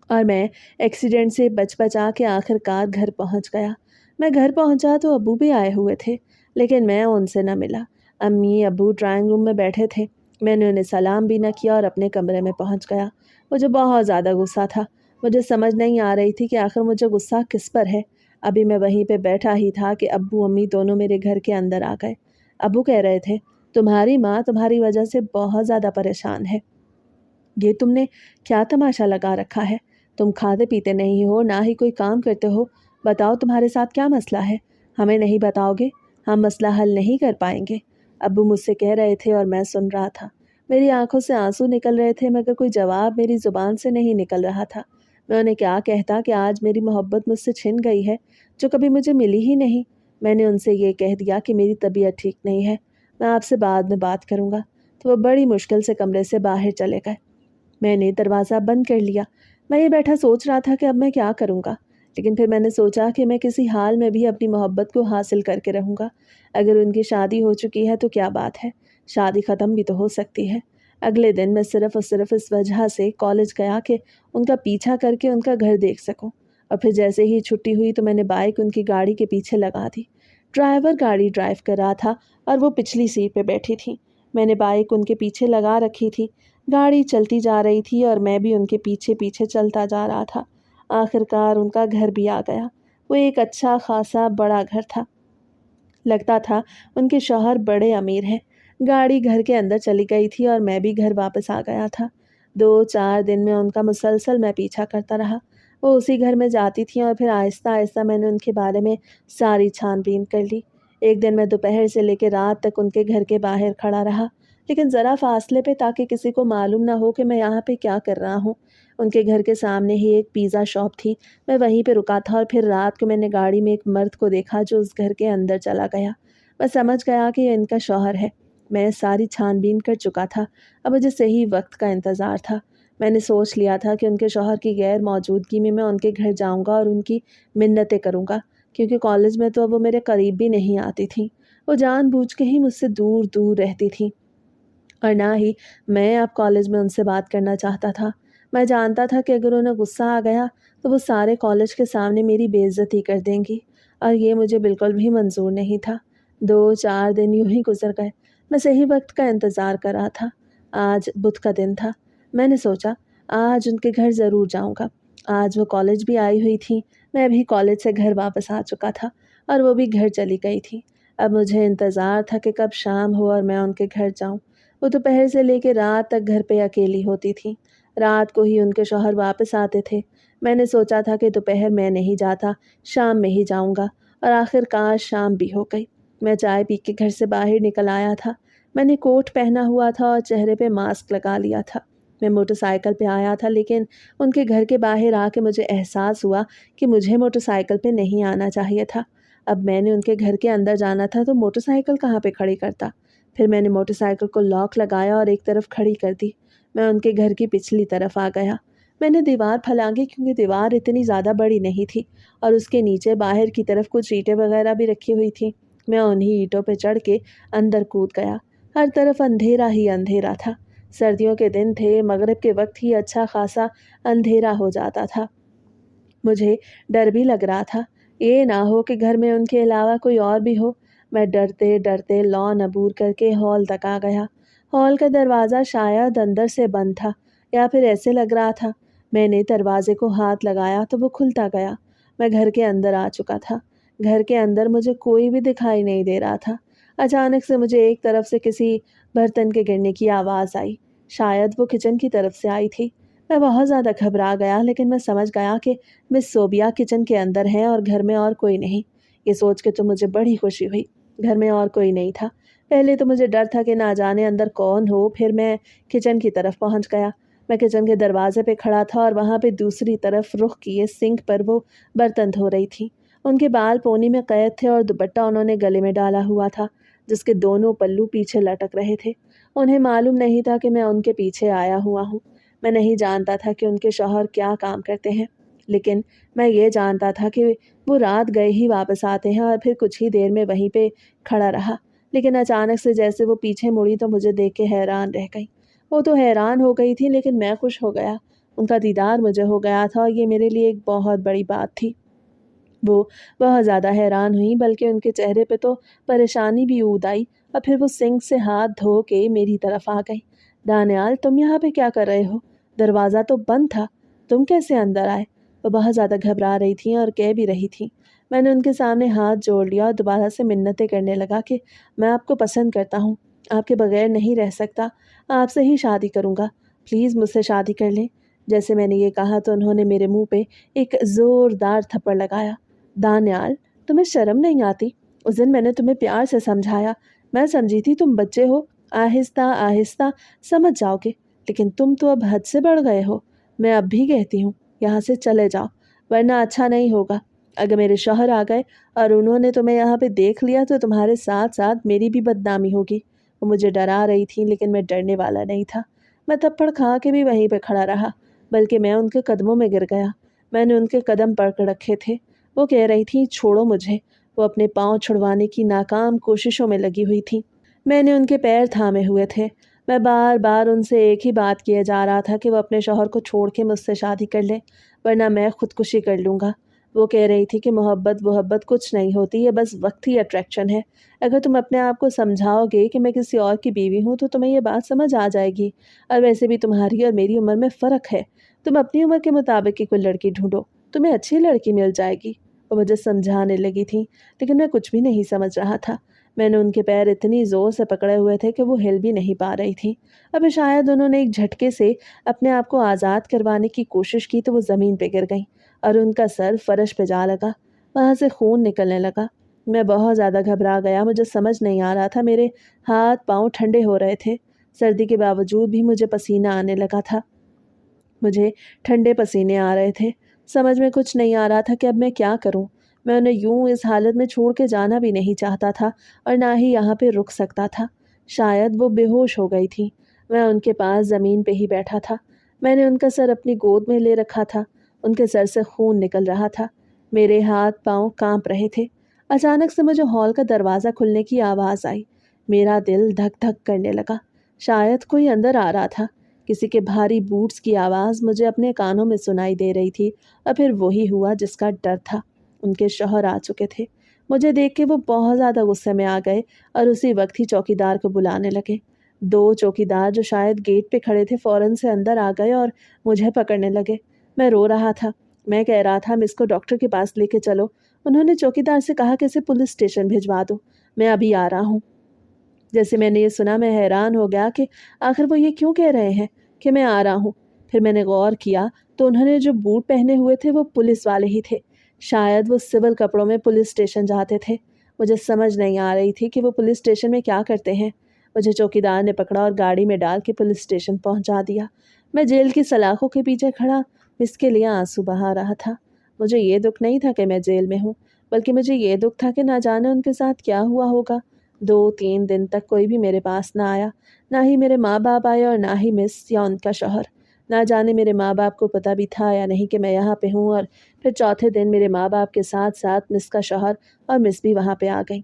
اور میں ایکسیڈنٹ سے بچ بچا کے آخر کار گھر پہنچ گیا۔ میں گھر پہنچا تو ابو بھی آئے ہوئے تھے، لیکن میں ان سے نہ ملا۔ امی ابو ڈرائنگ روم میں بیٹھے تھے۔ میں نے انہیں سلام بھی نہ کیا اور اپنے کمرے میں پہنچ گیا۔ مجھے بہت زیادہ غصہ تھا۔ مجھے سمجھ نہیں آ رہی تھی کہ آخر مجھے غصہ کس پر ہے۔ ابھی میں وہیں پہ بیٹھا ہی تھا کہ ابو امی دونوں میرے گھر کے اندر آ گئے۔ ابو کہہ رہے تھے، تمہاری ماں تمہاری وجہ سے بہت زیادہ پریشان ہے۔ یہ تم نے کیا تماشا لگا رکھا ہے؟ تم کھاتے پیتے نہیں ہو، نہ ہی کوئی کام کرتے ہو۔ بتاؤ تمہارے ساتھ کیا مسئلہ ہے؟ ہمیں نہیں بتاؤ گے، ہم مسئلہ حل نہیں کر پائیں گے۔ ابو مجھ سے کہہ رہے تھے اور میں سن رہا تھا۔ میری آنکھوں سے آنسو نکل رہے تھے، مگر کوئی جواب میری زبان سے نہیں نکل رہا تھا۔ میں انہیں کیا کہتا کہ آج میری محبت مجھ سے چھن گئی ہے، جو کبھی مجھے ملی ہی نہیں۔ میں نے ان سے یہ کہہ دیا کہ میری طبیعت ٹھیک نہیں ہے، میں آپ سے بعد میں بات کروں گا، تو وہ بڑی مشکل سے کمرے سے باہر چلے گئے۔ میں نے دروازہ بند کر لیا۔ میں یہ بیٹھا سوچ رہا تھا کہ اب میں کیا کروں گا، لیکن پھر میں نے سوچا کہ میں کسی حال میں بھی اپنی محبت کو حاصل کر کے رہوں گا۔ اگر ان کی شادی ہو چکی ہے تو کیا بات ہے، شادی ختم بھی تو ہو سکتی ہے۔ اگلے دن میں صرف اور صرف اس وجہ سے کالج گیا کہ ان کا پیچھا کر کے ان کا گھر دیکھ سکوں، اور پھر جیسے ہی چھٹی ہوئی تو میں نے بائک ان کی گاڑی کے پیچھے لگا دی۔ ڈرائیور گاڑی ڈرائیو کر رہا تھا اور وہ پچھلی سیٹ پہ بیٹھی تھی۔ میں نے بائک ان کے پیچھے لگا رکھی تھی۔ گاڑی چلتی جا رہی تھی اور میں بھی ان کے پیچھے پیچھے چلتا جا رہا تھا۔ آخر کار ان کا گھر بھی آ گیا۔ وہ ایک اچھا خاصا بڑا گھر تھا۔ لگتا تھا ان کے شوہر بڑے امیر ہیں۔ گاڑی گھر کے اندر چلی گئی تھی اور میں بھی گھر واپس آ گیا تھا۔ 2-4 دن میں ان کا مسلسل میں پیچھا کرتا رہا۔ وہ اسی گھر میں جاتی تھیں اور پھر آہستہ آہستہ میں نے ان کے بارے میں ساری چھان بین کر لی۔ ایک دن میں دوپہر سے لے کے رات تک ان کے گھر کے باہر کھڑا رہا، لیکن ذرا فاصلے پہ، تاکہ کسی کو معلوم نہ ہو کہ میں یہاں پہ کیا کر رہا ہوں۔ ان کے گھر کے سامنے ہی ایک پیزا شاپ تھی، میں وہیں پہ رکا تھا، اور پھر رات کو میں نے گاڑی میں ایک مرد کو دیکھا جو اس گھر کے اندر چلا گیا۔ میں سمجھ گیا کہ یہ ان کا شوہر ہے۔ میں ساری چھان بین کر چکا تھا، اب مجھے صحیح وقت کا انتظار تھا۔ میں نے سوچ لیا تھا کہ ان کے شوہر کی غیر موجودگی میں ان کے گھر جاؤں گا اور ان کی منتیں کروں گا، کیونکہ کالج میں تو اب وہ میرے قریب بھی نہیں آتی تھیں۔ وہ جان بوجھ کے ہی مجھ سے دور دور رہتی تھیں، اور نہ ہی میں اب کالج میں ان سے بات کرنا چاہتا تھا۔ میں جانتا تھا کہ اگر انہیں غصہ آ گیا تو وہ سارے کالج کے سامنے میری بے عزتی کر دیں گی، اور یہ مجھے بالکل بھی منظور نہیں تھا۔ 2-4 دن یوں ہی گزر گئے۔ میں صحیح وقت کا انتظار کر رہا تھا۔ آج بدھ کا دن تھا۔ میں نے سوچا آج ان کے گھر ضرور جاؤں گا۔ آج وہ کالج بھی آئی ہوئی تھی، میں بھی کالج سے گھر واپس آ چکا تھا، اور وہ بھی گھر چلی گئی تھی۔ اب مجھے انتظار تھا کہ کب شام ہو اور میں ان کے گھر جاؤں۔ وہ دوپہر سے لے کے رات تک گھر پہ اکیلی ہوتی تھی۔ رات کو ہی ان کے شوہر واپس آتے تھے۔ میں نے سوچا تھا کہ دوپہر میں نہیں جاتا، شام میں ہی جاؤں گا، اور آخر کار شام بھی ہو گئی۔ میں چائے پی کے گھر سے باہر نکل آیا تھا۔ میں نے کوٹ پہنا ہوا تھا اور چہرے پہ ماسک لگا لیا تھا۔ میں موٹر سائیکل پہ آیا تھا، لیکن ان کے گھر کے باہر آ کے مجھے احساس ہوا کہ مجھے موٹر سائیکل پہ نہیں آنا چاہیے تھا۔ اب میں نے ان کے گھر کے اندر جانا تھا تو موٹر سائیکل کہاں پہ کھڑی کرتا؟ پھر میں نے موٹر سائیکل کو لاک لگایا اور ایک طرف کھڑی کر دی۔ میں ان کے گھر کی پچھلی طرف آ گیا۔ میں نے دیوار پھلانگی کیونکہ دیوار اتنی زیادہ بڑی نہیں تھی اور اس کے نیچے باہر کی طرف کچھ اینٹیں وغیرہ بھی رکھی ہوئی تھیں۔ میں انہی اینٹوں پہ چڑھ کے اندر کود گیا۔ ہر طرف اندھیرا ہی اندھیرا تھا۔ سردیوں کے دن تھے، مغرب کے وقت ہی اچھا خاصا اندھیرا ہو جاتا تھا۔ مجھے ڈر بھی لگ رہا تھا، یہ نہ ہو کہ گھر میں ان کے علاوہ کوئی اور بھی ہو۔ میں ڈرتے ڈرتے لان عبور کر کے ہال تک آ گیا۔ ہال کا دروازہ شاید اندر سے بند تھا، یا پھر ایسے لگ رہا تھا۔ میں نے دروازے کو ہاتھ لگایا تو وہ کھلتا گیا۔ میں گھر کے اندر آ چکا تھا۔ گھر کے اندر مجھے کوئی بھی دکھائی نہیں دے رہا تھا۔ اچانک سے مجھے ایک طرف سے کسی برتن کے گرنے کی آواز آئی۔ شاید وہ کچن کی طرف سے آئی تھی۔ میں بہت زیادہ گھبرا گیا، لیکن میں سمجھ گیا کہ مس صوبیہ کچن کے اندر ہے اور گھر میں اور کوئی نہیں۔ یہ سوچ کے تو مجھے بڑی خوشی ہوئی۔ گھر میں اور کوئی نہیں تھا۔ پہلے تو مجھے ڈر تھا کہ نہ جانے اندر کون ہو، پھر میں کچن کی طرف پہنچ گیا۔ میں کچن کے دروازے پہ کھڑا تھا اور وہاں پہ دوسری طرف رخ کیے سنک پر وہ برتن دھو رہی تھی۔ ان کے بال پونی میں قید تھے اور دوپٹہ انہوں نے گلے میں ڈالا ہوا تھا، جس کے دونوں پلو پیچھے لٹک رہے تھے۔ انہیں معلوم نہیں تھا کہ میں ان کے پیچھے آیا ہوا ہوں۔ میں نہیں جانتا تھا کہ ان کے شوہر کیا کام کرتے ہیں، لیکن میں یہ جانتا تھا کہ وہ رات گئے ہی واپس آتے ہیں، اور پھر کچھ ہی دیر میں وہیں پہ کھڑا رہا۔ لیکن اچانک سے جیسے وہ پیچھے مڑی تو مجھے دیکھ کے حیران رہ گئی۔ وہ تو حیران ہو گئی تھی، لیکن میں خوش ہو گیا۔ ان کا دیدار مجھے ہو گیا تھا اور یہ میرے لیے ایک بہت بڑی بات تھی۔ وہ بہت زیادہ حیران ہوئی، بلکہ ان کے چہرے پہ تو پریشانی بھی عود آئی، اور پھر وہ سنک سے ہاتھ دھو کے میری طرف آ گئی۔ دانیال، تم یہاں پہ کیا کر رہے ہو؟ دروازہ تو بند تھا، تم کیسے اندر آئے؟ وہ بہت زیادہ گھبرا رہی تھیں اور کہہ بھی رہی تھیں۔ میں نے ان کے سامنے ہاتھ جوڑ لیا اور دوبارہ سے منتیں کرنے لگا کہ میں آپ کو پسند کرتا ہوں، آپ کے بغیر نہیں رہ سکتا، آپ سے ہی شادی کروں گا، پلیز مجھ سے شادی کر لیں۔ جیسے میں نے یہ کہا تو انہوں نے میرے منہ پہ ایک زوردار تھپڑ لگایا۔ دانیال، تمہیں شرم نہیں آتی؟ اس دن میں نے تمہیں پیار سے سمجھایا، میں سمجھی تھی تم بچے ہو، آہستہ آہستہ سمجھ جاؤ گے، لیکن تم تو اب حد سے بڑھ گئے ہو۔ میں اب بھی کہتی ہوں، یہاں سے چلے جاؤ، ورنہ اچھا نہیں ہوگا۔ اگر میرے شوہر آ گئے اور انہوں نے تمہیں یہاں پہ دیکھ لیا تو تمہارے ساتھ ساتھ میری بھی بدنامی ہوگی۔ وہ مجھے ڈرا رہی تھی، لیکن میں ڈرنے والا نہیں تھا۔ میں تھپڑ کھا کے بھی وہیں پہ کھڑا رہا، بلکہ میں ان کے قدموں میں گر گیا۔ میں نے ان کے قدم پکڑ رکھے تھے۔ وہ کہہ رہی تھیں، چھوڑو مجھے۔ وہ اپنے پاؤں چھڑوانے کی ناکام کوششوں میں لگی ہوئی تھیں۔ میں نے ان کے پیر تھامے ہوئے تھے۔ میں بار بار ان سے ایک ہی بات کیے جا رہا تھا کہ وہ اپنے شوہر کو چھوڑ کے مجھ سے شادی کر لیں، ورنہ میں خودکشی کر لوں گا۔ وہ کہہ رہی تھی کہ محبت کچھ نہیں ہوتی، یہ بس وقتی اٹریکشن ہے۔ اگر تم اپنے آپ کو سمجھاؤ گے کہ میں کسی اور کی بیوی ہوں تو تمہیں یہ بات سمجھ آ جائے گی، اور ویسے بھی تمہاری اور میری عمر میں فرق ہے۔ تم اپنی عمر کے مطابق کی کوئی لڑکی ڈھونڈو، تمہیں اچھی لڑکی مل جائے گی۔ وہ مجھے سمجھانے لگی تھیں، لیکن میں کچھ بھی نہیں سمجھ رہا تھا۔ میں نے ان کے پیر اتنی زور سے پکڑے ہوئے تھے کہ وہ ہل بھی نہیں پا رہی تھیں۔ اب شاید انہوں نے ایک جھٹکے سے اپنے آپ کو آزاد کروانے کی کوشش کی تو وہ زمین پہ گر گئیں اور ان کا سر فرش پہ جا لگا۔ وہاں سے خون نکلنے لگا۔ میں بہت زیادہ گھبرا گیا۔ مجھے سمجھ نہیں آ رہا تھا، میرے ہاتھ پاؤں ٹھنڈے ہو رہے تھے۔ سردی کے باوجود بھی مجھے پسینہ آنے لگا تھا۔ مجھے ٹھنڈے پسینے آ رہے تھے۔ سمجھ میں کچھ نہیں آ رہا تھا کہ اب میں کیا کروں۔ میں انہیں یوں اس حالت میں چھوڑ کے جانا بھی نہیں چاہتا تھا اور نہ ہی یہاں پہ رک سکتا تھا۔ شاید وہ بے ہوش ہو گئی تھی۔ میں ان کے پاس زمین پہ ہی بیٹھا تھا۔ میں نے ان کا سر اپنی گود میں لے رکھا تھا۔ ان کے سر سے خون نکل رہا تھا۔ میرے ہاتھ پاؤں کانپ رہے تھے۔ اچانک سے مجھے ہال کا دروازہ کھلنے کی آواز آئی۔ میرا دل دھک دھک کرنے لگا۔ شاید کوئی اندر آ رہا تھا۔ کسی کے بھاری بوٹس کی آواز مجھے اپنے کانوں میں سنائی دے رہی تھی، اور پھر وہی ہوا جس کا ڈر تھا۔ ان کے شوہر آ چکے تھے۔ مجھے دیکھ کے وہ بہت زیادہ غصے میں آ گئے اور اسی وقت ہی چوکیدار کو بلانے لگے۔ 2 چوکیدار جو شاید گیٹ پہ کھڑے تھے فوراً سے اندر آ گئے اور مجھے پکڑنے لگے۔ میں رو رہا تھا۔ میں کہہ رہا تھا، مس کو ڈاکٹر کے پاس لے کے چلو۔ انہوں نے چوکیدار سے کہا کہ اسے پولیس اسٹیشن بھجوا دو، میں ابھی آ رہا ہوں۔ جیسے میں نے یہ سنا میں حیران ہو گیا کہ آخر وہ یہ کیوں کہہ رہے ہیں کہ میں آ رہا ہوں۔ پھر میں نے غور کیا تو انہوں نے جو بوٹ پہنے ہوئے تھے وہ پولیس والے ہی تھے۔ شاید وہ سول کپڑوں میں پولیس اسٹیشن جاتے تھے۔ مجھے سمجھ نہیں آ رہی تھی کہ وہ پولیس اسٹیشن میں کیا کرتے ہیں۔ مجھے چوکیدار نے پکڑا اور گاڑی میں ڈال کے پولیس اسٹیشن پہنچا دیا۔ میں جیل کی سلاخوں کے پیچھے کھڑا مس کے لیے آنسو بہا رہا تھا۔ مجھے یہ دکھ نہیں تھا کہ میں جیل میں ہوں، بلکہ مجھے یہ دکھ تھا کہ نہ جانے ان کے ساتھ کیا ہوا ہوگا۔ 2-3 دن تک کوئی بھی میرے پاس نہ آیا، نہ ہی میرے ماں باپ آئے اور نہ ہی مس یا ان کا شوہر۔ نہ جانے میرے ماں باپ کو پتہ بھی تھا یا نہیں کہ میں یہاں پہ ہوں، اور پھر چوتھے دن میرے ماں باپ کے ساتھ ساتھ مس کا شوہر اور مس بھی وہاں پہ آ گئی۔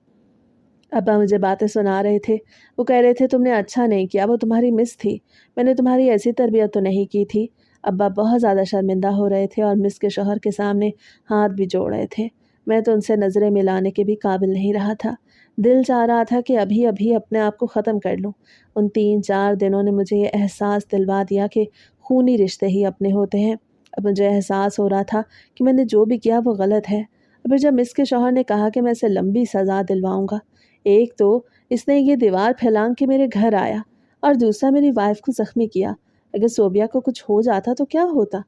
ابا مجھے باتیں سنا رہے تھے۔ وہ کہہ رہے تھے تم نے اچھا نہیں کیا، وہ تمہاری مس تھی، میں نے تمہاری ایسی تربیت تو نہیں کی تھی۔ ابا بہت زیادہ شرمندہ ہو رہے تھے اور مس کے شوہر کے سامنے ہاتھ بھی جوڑ رہے تھے۔ میں تو ان سے نظریں ملانے کے بھی قابل نہیں رہا تھا۔ دل چاہ رہا تھا کہ ابھی ابھی اپنے آپ کو ختم کر لوں۔ ان 3-4 دنوں نے مجھے یہ احساس دلوا دیا کہ خونی رشتے ہی اپنے ہوتے ہیں۔ اب مجھے احساس ہو رہا تھا کہ میں نے جو بھی کیا وہ غلط ہے۔ پھر جب مس کے شوہر نے کہا کہ میں اسے لمبی سزا دلواؤں گا، ایک تو اس نے یہ دیوار پھیلانگ کے میرے گھر آیا، اور دوسرا میری وائف کو زخمی کیا۔ اگر صوبیہ کو کچھ ہو جاتا تو کیا ہوتا؟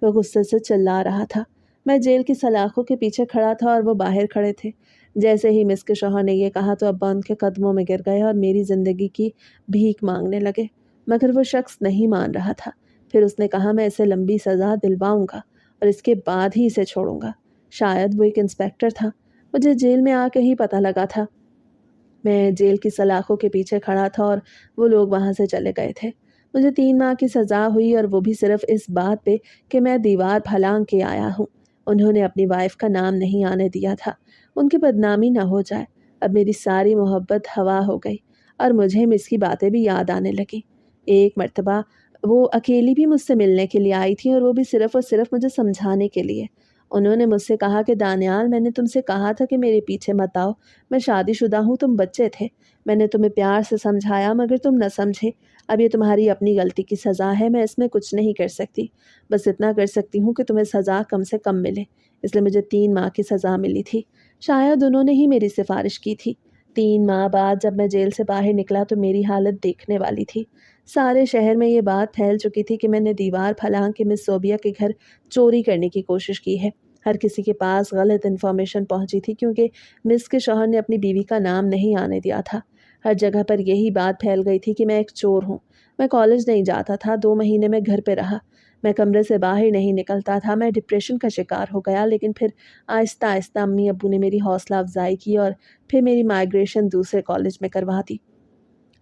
وہ غصے سے چلا رہا تھا۔ میں جیل کی سلاخوں کے پیچھے کھڑا تھا اور وہ باہر کھڑے تھے۔ جیسے ہی مس کے شوہر نے یہ کہا تو ابا ان کے قدموں میں گر گئے اور میری زندگی کی بھیک مانگنے لگے، مگر وہ شخص نہیں مان رہا تھا۔ پھر اس نے کہا میں اسے لمبی سزا دلواؤں گا اور اس کے بعد ہی اسے چھوڑوں گا۔ شاید وہ ایک انسپیکٹر تھا، مجھے جیل میں آ کے ہی پتہ لگا تھا۔ میں جیل کی سلاخوں کے پیچھے کھڑا تھا اور وہ لوگ وہاں سے چلے گئے تھے۔ مجھے 3 ماہ کی سزا ہوئی، اور وہ بھی صرف اس بات پہ کہ میں دیوار پھلانگ کے آیا ہوں۔ انہوں نے اپنی وائف کا نام نہیں آنے دیا تھا، ان کی بدنامی نہ ہو جائے۔ اب میری ساری محبت ہوا ہو گئی اور مجھے مس کی باتیں بھی یاد آنے لگیں۔ ایک مرتبہ وہ اکیلی بھی مجھ سے ملنے کے لیے آئی تھی، اور وہ بھی صرف اور صرف مجھے سمجھانے کے لیے۔ انہوں نے مجھ سے کہا کہ دانیال، میں نے تم سے کہا تھا کہ میرے پیچھے مت آؤ، میں شادی شدہ ہوں، تم بچے تھے، میں نے تمہیں پیار سے سمجھایا مگر تم نہ سمجھے۔ اب یہ تمہاری اپنی غلطی کی سزا ہے، میں اس میں کچھ نہیں کر سکتی، بس اتنا کر سکتی ہوں کہ تمہیں سزا کم سے کم ملے۔ اس لیے مجھے 3 ماہ کی سزا ملی تھی۔ شاید انہوں نے ہی میری سفارش کی تھی۔ 3 ماہ بعد جب میں جیل سے باہر نکلا تو میری حالت دیکھنے والی تھی۔ سارے شہر میں یہ بات پھیل چکی تھی کہ میں نے دیوار پھلانگ کے مس صوبیہ کے گھر چوری کرنے کی کوشش کی ہے۔ ہر کسی کے پاس غلط انفارمیشن پہنچی تھی، کیونکہ مس کے شوہر نے اپنی بیوی کا نام نہیں آنے دیا تھا۔ ہر جگہ پر یہی بات پھیل گئی تھی کہ میں ایک چور ہوں۔ میں کالج نہیں جاتا تھا، 2 مہینے میں گھر پہ رہا، میں کمرے سے باہر نہیں نکلتا تھا، میں ڈپریشن کا شکار ہو گیا۔ لیکن پھر آہستہ آہستہ امی ابو نے میری حوصلہ افزائی کی اور پھر میری مائیگریشن دوسرے کالج میں کروا دی،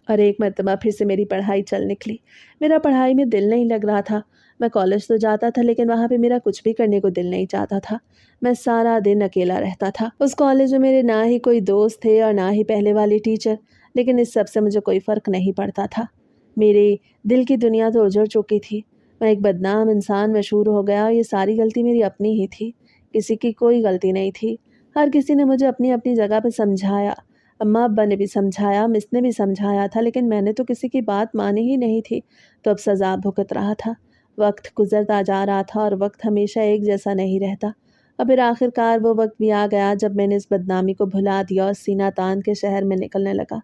اور ایک مرتبہ پھر سے میری پڑھائی چل نکلی۔ میرا پڑھائی میں دل نہیں لگ رہا تھا۔ میں کالج تو جاتا تھا لیکن وہاں پہ میرا کچھ بھی کرنے کو دل نہیں چاہتا تھا۔ میں سارا دن اکیلا رہتا تھا۔ اس کالج میں میرے نہ ہی کوئی دوست تھے اور نہ ہی پہلے والی ٹیچر، لیکن اس سب سے مجھے کوئی فرق نہیں پڑتا تھا۔ میری دل کی دنیا تو اجڑ چکی تھی۔ میں ایک بدنام انسان مشہور ہو گیا، اور یہ ساری غلطی میری اپنی ہی تھی، کسی کی کوئی غلطی نہیں تھی۔ ہر کسی نے مجھے اپنی اپنی جگہ پہ سمجھایا، اماں ابا نے بھی سمجھایا، مس نے بھی سمجھایا تھا، لیکن میں نے تو کسی کی بات مانی ہی نہیں تھی، تو اب سزا بھگت رہا تھا۔ وقت گزرتا جا رہا تھا اور وقت ہمیشہ ایک جیسا نہیں رہتا۔ اور پھر آخر کار وہ وقت بھی آ گیا جب میں نے اس بدنامی کو بھلا دیا اور سینہ تان کے شہر میں نکلنے لگا۔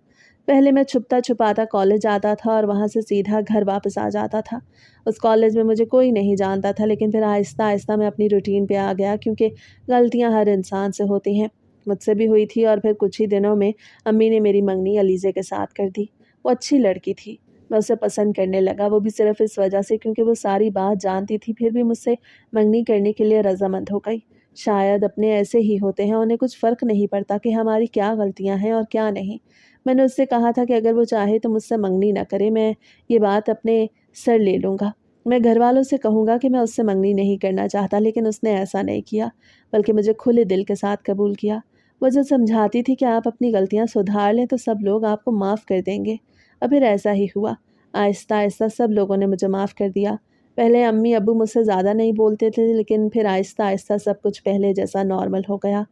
پہلے میں چھپتا چھپاتا کالج آتا تھا اور وہاں سے سیدھا گھر واپس آ جاتا تھا۔ اس کالج میں مجھے کوئی نہیں جانتا تھا، لیکن پھر آہستہ آہستہ میں اپنی روٹین پہ آ گیا، کیونکہ غلطیاں ہر انسان سے ہوتی ہیں۔ مجھ سے بھی ہوئی تھی، اور پھر کچھ ہی دنوں میں امی نے میری منگنی علیزے کے ساتھ کر دی۔ وہ اچھی لڑکی تھی، میں اسے پسند کرنے لگا، وہ بھی صرف اس وجہ سے کیونکہ وہ ساری بات جانتی تھی، پھر بھی مجھ سے منگنی کرنے کے لیے رضامند ہو گئی۔ شاید اپنے ایسے ہی ہوتے ہیں، انہیں کچھ فرق نہیں پڑتا کہ ہماری کیا غلطیاں ہیں اور کیا نہیں۔ میں نے اس سے کہا تھا کہ اگر وہ چاہے تو مجھ سے منگنی نہ کرے، میں یہ بات اپنے سر لے لوں گا، میں گھر والوں سے کہوں گا کہ میں اس سے منگنی نہیں کرنا چاہتا، لیکن اس نے ایسا نہیں کیا، بلکہ مجھے کھلے دل کے ساتھ قبول کیا۔ وہ جو سمجھاتی تھی کہ آپ اپنی غلطیاں سدھار لیں تو سب لوگ آپ کو معاف کر دیں گے، اور پھر ایسا ہی ہوا۔ آہستہ آہستہ سب لوگوں نے مجھے معاف کر دیا۔ پہلے امی ابو مجھ سے زیادہ نہیں بولتے تھے، لیکن پھر آہستہ آہستہ سب کچھ پہلے جیسا نارمل ہو گیا۔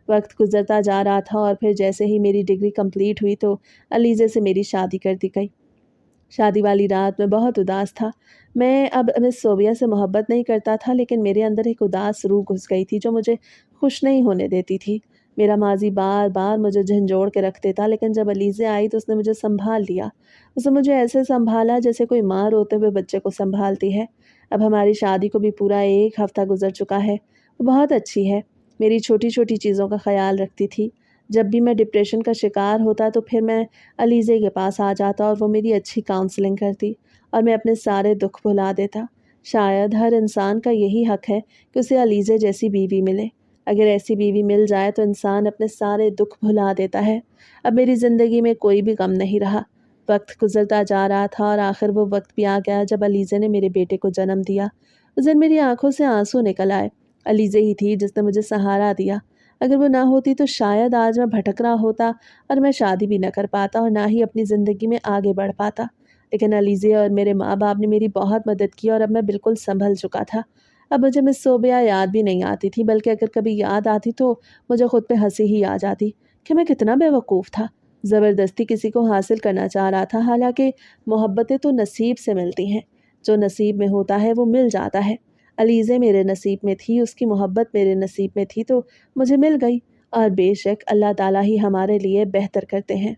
وقت گزرتا جا رہا تھا، اور پھر جیسے ہی میری ڈگری کمپلیٹ ہوئی تو علیزے سے میری شادی کر دی گئی۔ شادی والی رات میں بہت اداس تھا۔ میں اب مس صوبیہ سے محبت نہیں کرتا تھا، لیکن میرے اندر ایک اداس روح گھس گئی تھی جو مجھے خوش نہیں ہونے دیتی تھی۔ میرا ماضی بار بار مجھے جھنجھوڑ کے رکھ دیتا، لیکن جب علیزے آئی تو اس نے مجھے سنبھال لیا۔ اس نے مجھے ایسے سنبھالا جیسے کوئی ماں روتے ہوئے بچے کو سنبھالتی ہے۔ اب ہماری شادی کو بھی پورا 1 ہفتہ گزر چکا ہے۔ وہ بہت اچھی ہے، میری چھوٹی چھوٹی چیزوں کا خیال رکھتی تھی۔ جب بھی میں ڈپریشن کا شکار ہوتا تو پھر میں علیزے کے پاس آ جاتا اور وہ میری اچھی کاؤنسلنگ کرتی اور میں اپنے سارے دکھ بھلا دیتا۔ شاید ہر انسان کا یہی حق ہے کہ اسے علیزے جیسی بیوی ملے۔ اگر ایسی بیوی مل جائے تو انسان اپنے سارے دکھ بھلا دیتا ہے۔ اب میری زندگی میں کوئی بھی غم نہیں رہا۔ وقت گزرتا جا رہا تھا اور آخر وہ وقت بھی آ گیا جب علیزے نے میرے بیٹے کو جنم دیا۔ اس دن میری آنکھوں سے آنسو نکل آئے۔ علیزے ہی تھی جس نے مجھے سہارا دیا۔ اگر وہ نہ ہوتی تو شاید آج میں بھٹک رہا ہوتا اور میں شادی بھی نہ کر پاتا اور نہ ہی اپنی زندگی میں آگے بڑھ پاتا۔ لیکن علیزے اور میرے ماں باپ نے میری بہت مدد کی اور اب میں بالکل سنبھل چکا تھا۔ اب مجھے مس صوبیہ یاد بھی نہیں آتی تھی، بلکہ اگر کبھی یاد آتی تو مجھے خود پہ ہنسی ہی آ جاتی کہ میں کتنا بے وقوف تھا۔ زبردستی کسی کو حاصل کرنا چاہ رہا تھا، حالانکہ محبتیں تو نصیب سے ملتی ہیں۔ جو نصیب میں ہوتا ہے وہ مل جاتا ہے۔ علیزے میرے نصیب میں تھی، اس کی محبت میرے نصیب میں تھی تو مجھے مل گئی، اور بے شک اللہ تعالیٰ ہی ہمارے لیے بہتر کرتے ہیں۔